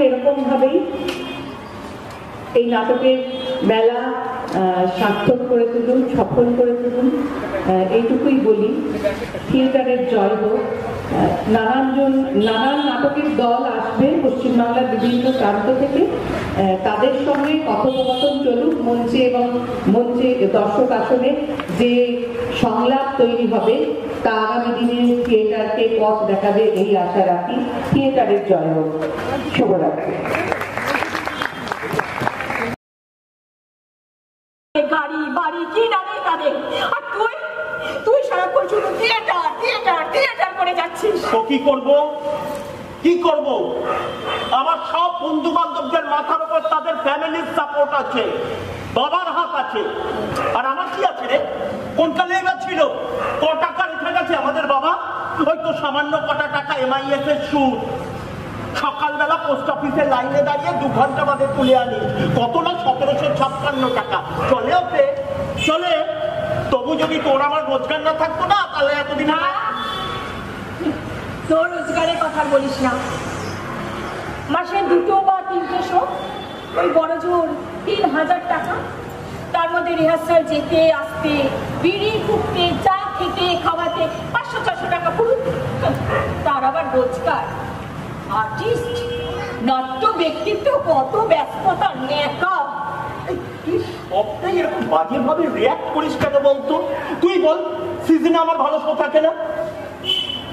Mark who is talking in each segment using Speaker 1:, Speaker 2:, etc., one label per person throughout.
Speaker 1: এরকম ভাবেই এই নাটকের মেলা সার্থক করে তুলুন, সফল করে তুলুন, এইটুকুই বলি। থিয়েটারের জয় হোক। নানান নাটকের দল আসবে পশ্চিমবাংলার বিভিন্ন প্রান্ত থেকে, তাদের সঙ্গে কথোপকথন চলুক মঞ্চে, এবং মঞ্চে দর্শক আসনে যে সংলাপ তৈরি হবে তা আগামী দিনে থিয়েটারকে পথ দেখাবে, এই আশা রাখি। থিয়েটারের জয় হোক। শুভরাত্রি।
Speaker 2: গাড়ি বাড়ি কি না নেই তাদের, আর তুই সারাক্ষণ শুধু থিয়েটার থিয়েটার থিয়েটার করে যাচ্ছিস।
Speaker 3: তো কি করব? আমার সব বন্ধু বান্ধবদের মাথার উপর তাদের ফ্যামিলির সাপোর্ট আছে, বাবার হাত আছে, আর আমার কি আছে রে? কোন কালে এবার ছিল? ক টাকা রেখে গেছে আমাদের বাবা? হয়তো সামান্য কটা টাকা MIS এর সুদ। সকালবেলা পোস্ট অফিসে লাইনে দাঁড়িয়ে 2 ঘন্টা বাদে তুলে আনি, কত না 1756 টাকা। চলে। তবু যদি তোর আমার রোজগার না থাকতো না, তাহলে এতদিন
Speaker 2: তোর রোজগারের কথা বলিস না। মাসে 2 বা 3টে শো, ওই বড় জোর 3000 টাকা। তার মধ্যে রিহার্সাল যেতে আসতে, বিড়ি ফুটতে, চা খেতে খাওয়াতে 500-600 টাকা পুরো। তার আবার রোজগার। আর্টিস্ট, নাট্য ব্যক্তিত্ব, কত ব্যস্ততা, নেকা।
Speaker 3: সবটাই এরকম বাজে ভাবে রিয়াক্ট করিস কেন বলতো? তুই বল, সিজনে আমার ভালো শো থাকে না?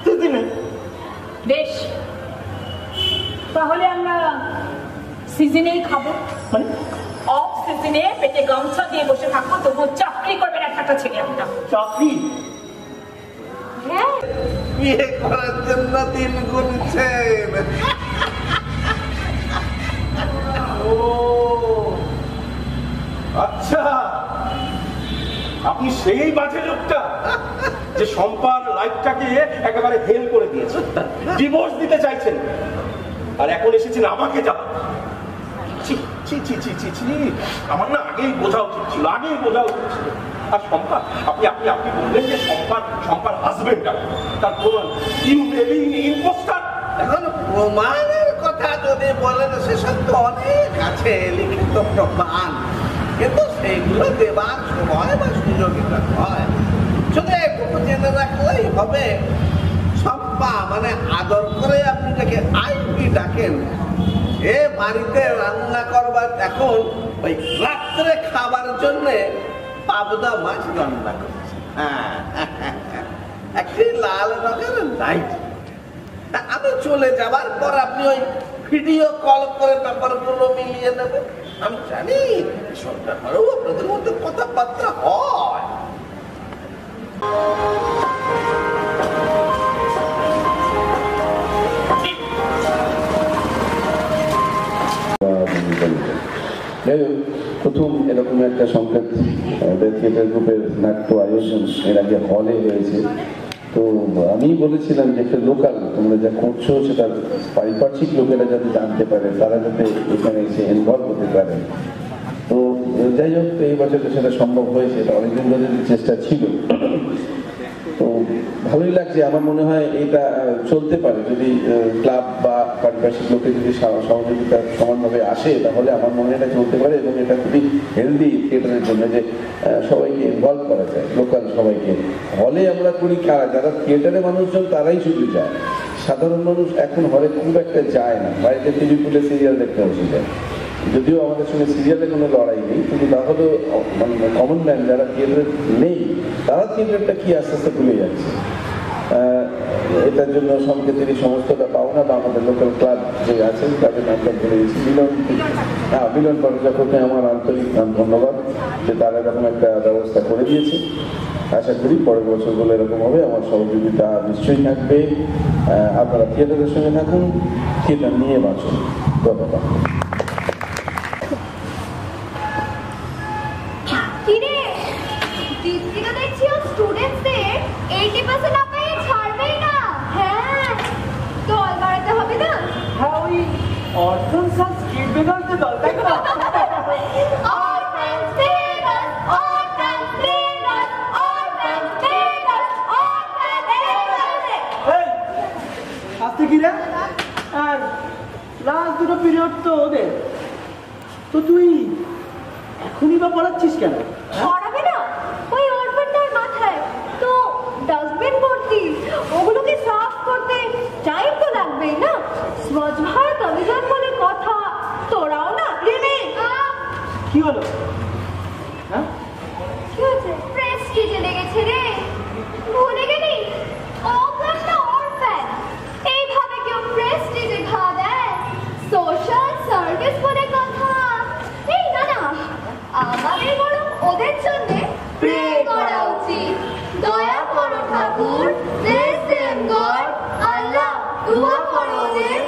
Speaker 3: সিজনে
Speaker 2: বেশ, তাহলে আমরা সিজনেই খাবো।
Speaker 3: মানে
Speaker 2: অফ সিজনে পেটে গামছা দিয়ে বসে থাকবো, তবু চাকরি করবে না একটা ছেলে একটা।
Speaker 3: চাকরি?
Speaker 2: হ্যাঁ,
Speaker 4: বিয়ে করার জন্য 3 গুনছেন।
Speaker 3: ও আচ্ছা, আপনি সেই বাজে লোকটা যে সম্পার লাইফটাকে একেবারে হেল করে দিয়েছে, ডিভোর্স দিতে চাইছেন, আর এখন এসেছেন আমাকে যাওয়া। আমার না আগেই বোঝা উচিত ছিল। আর শম্পা, আপনি বললেন যে শম্পার হাজবেন্ড, তার প্রমাণ? ইম্পোস্টার।
Speaker 4: এখন প্রমাণের কথা যদি বলেন, সেসব তো অনেক আছে, লিখিত প্রমাণ, কিন্তু সেগুলো দেবার সময় বা সুযোগিতা হয়। শুধু একটু জেনে রাখলেই হবে, শম্পা মানে আদর করে আপনি যাকে আইপি ডাকেন, এ বাড়িতে রান্না করবার এখন ওই রাত্রে খাবার জন্য পাবদা মাছ রান্না করছে। একটি লাল রঙের লাইট। আমি চলে যাবার পর আপনি ওই ভিডিও কল করে ব্যাপারগুলো মিলিয়ে নেবেন। আমি জানি সব ব্যাপারেও আপনাদের মধ্যে কথাবার্তা হয়।
Speaker 5: প্রথম এরকম একটা সংখ্যা থিয়েটার গ্রুপের নাট্য আয়োজন এর আগে হলে হয়েছে। তো আমি বলেছিলাম যে একটা লোকাল তোমরা যা করছো সেটা পারিপার্শ্বিক লোকেরা যাতে জানতে পারে, তারা যাতে এখানে এসে ইনভলভ হতে পারে। তো যাই হোক, এই বছরটা সেটা সম্ভব হয়েছে, এটা অনেকদিন ধরে চেষ্টা ছিল। তো ভালোই লাগছে। আমার মনে হয় এটা চলতে পারে যদি ক্লাব বা পারিপার্শ্বিক লোকে যদি সহযোগিতা সমানভাবে আসে, তাহলে আমার মনে হয় এটা চলতে পারে, এবং এটা খুবই হেলদি থিয়েটারের জন্য যে সবাইকে ইনভলভ করা যায়, লোকাল সবাইকে। হলে আমরা করি কারা, যারা থিয়েটারে মানুষজন তারাই শুধু যায়, সাধারণ মানুষ এখন হলে খুব একটা যায় না, বাড়িতে টিভি খুলে সিরিয়াল দেখতে বসে যায়। যদিও আমাদের সঙ্গে সিরিয়ালে কোনো লড়াই নেই, কিন্তু তাহলে মানে কমন ম্যান যারা থিয়েটারে নেই, তারা থিয়েটারটা কি আস্তে আস্তে ভুলে যাচ্ছে। এটার জন্য সংকেতেরই সমস্তটা পাওনা বা আমাদের লোকাল ক্লাব যে আছে তাদের নামটা বলে দিয়েছি, মিলন পর্যাপকে আমার আন্তরিক ধন্যবাদ যে তারা এরকম একটা ব্যবস্থা করে দিয়েছে। আশা করি পরের বছরগুলো এরকম হবে, আমার সহযোগিতা নিশ্চয়ই থাকবে। আপনারা থিয়েটারের সঙ্গে থাকুন, থিয়েটার নিয়ে বাঁচুন। ধন্যবাদ।
Speaker 3: লাস্ট 2 পিরিয়ড হলো? হ্যাঁ,
Speaker 6: কি হয়েছে? প্রেস্টিজে লেগেছে রে। ভুলে গেলি ও ক্লাসটা অরফ্যান। এইভাবে কেউ প্রেস্টিজে ঘা দেয়? সোশ্যাল সার্ভিস বলে কথা। এই না না, আমাদের বরং ওদের জন্য প্রে করা উচিত। দয়া করো ঠাকুর, ব্লেস দেম গড। আল্লাহ দুয়া করো ওদের।